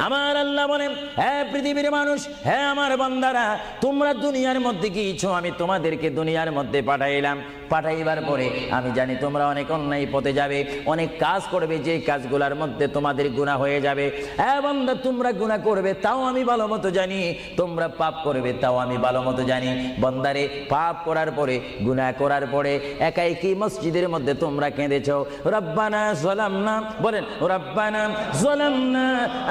আমার আল্লাহ বলেন, হে পৃথিবীর মানুষ, হে আমার বান্দারা, তোমরা দুনিয়ার মধ্যে গিয়েছো, আমি তোমাদেরকে দুনিয়ার মধ্যে পাঠাইলাম। পাঠাইবার পরে আমি জানি তোমরা অনেক অন্যায় পথে যাবে, অনেক কাজ করবে, যে কাজগুলোর মধ্যে তোমাদের গুনাহ হয়ে যাবে। হ্যাঁ বান্দা, তোমরা গুনাহ করবে তাও আমি ভালো মতো জানি, তোমরা পাপ করবে তাও আমি ভালো মতো জানি। বান্দারে, পাপ করার পরে, গুনাহ করার পরে একাই কি মসজিদের মধ্যে তোমরা কেঁদেছো, রব্বানা যালামনা, বলেন রব্বানা যালামনা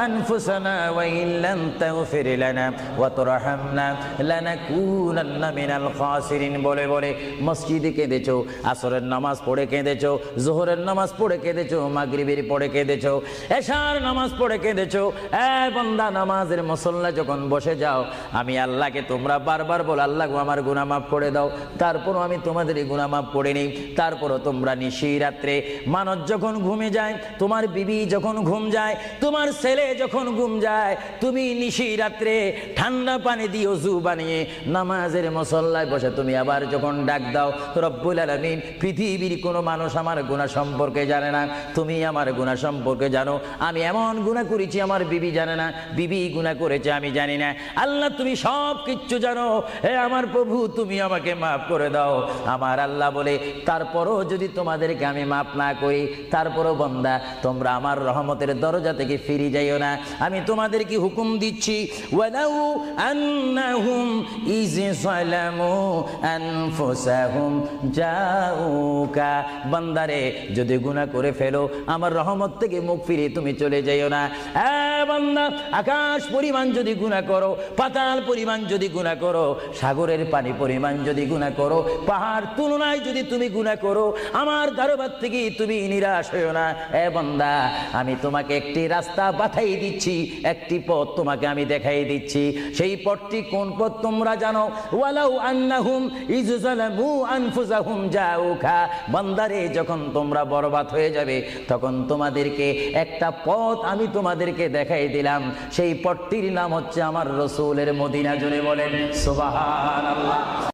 আনফুসানা ওয়া ইল্লাম তাগফির লানা ওয়া তুরহামনা লানাকুনান্না মিনাল খাসিরিন বলে বলে মসজিদে কেঁদেছো, আসরের নামাজ পড়ে কেঁদেছো, যোহরের নামাজ পড়ে কেঁদেছো, মাগরিবের পড়ে কেঁদেছো, এশার নামাজ পড়ে কেঁদেছো। এ বান্দা, নামাজের মুসল্লা যখন বসে যাও, আমি আল্লাহকে তোমরা বারবার বল, আল্লাহ আমার গুনাহ মাফ করে দাও। তারপরও আমি তোমাদের এই গুনাহ মাফ করে নিই। তারপরও তোমরা নিশি রাত্রে, মানুষ যখন ঘুমে যায়, তোমার বিবি যখন ঘুম যায়, তোমার ছেলে যখন ঘুম যায়, তুমি নিশি রাত্রে ঠান্ডা পানি দিয়ে ওযু বানিয়ে নামাজের মুসল্লায় বসে তুমি আবার যখন ডাক দাও, রব্বুল আলামিন, পৃথিবীর কোনো মানুষ আমার গুনাহ সম্পর্কে জানে না, তুমি আমার গুনাহ সম্পর্কে জানো। আমি এমন গুনাহ করেছি আমার বিবি জানে না, বিবি গুনাহ করেছে আমি জানি না। আল্লাহ, তুমি সব কিচ্ছু জানো। হে আমার প্রভু, তুমি আমাকে মাফ করে দাও। আমার আল্লাহ বলে, তারপরও যদি তোমাদেরকে আমি মাফ না করি, তারপরও বান্দা, তোমরা আমার রহমতের দরজা থেকে ফিরে যাইও না। আমি তোমাদেরকে হুকুম দিচ্ছি, ওয়ালাউ আন্নাহুম ইয যালামু আনফুসাহুম জাউকা, বান্দারে, যদি গুনাহ করে ফেলো, আমার রহমত থেকে মুখ ফিরে তুমি চলে যাইও না। বান্দা, আকাশ পরিমাণ যদি গুনাহ করো, পাতাল পরিমাণ যদি গুনাহ করো, সাগরের পানি পরিমাণ যদি গুনাহ করো, পাহাড় তুলনায় যদি তুমি গুনাহ করো, আমার দরবার থেকে তুমি নিরাশ হইও না। বান্দা, আমি তোমাকে একটি রাস্তা বাতাই দিচ্ছি, একটি পথ তোমাকে আমি দেখাই দিচ্ছি। সেই পথটি কোন পথ তোমরা জানো? ওয়ালাউ আন্নাহুম ইয যালামু আনফুসাহুম জাউকা, বান্দারে, যখন তোমরা বরবাদ হয়ে যাবে, তখন তোমাদেরকে একটা পথ আমি তোমাদেরকে দেখাই দিলাম। সেই পথটির নাম হচ্ছে আমার রাসূলের মদিনা। জোরে বলেন সুবহানাল্লাহ।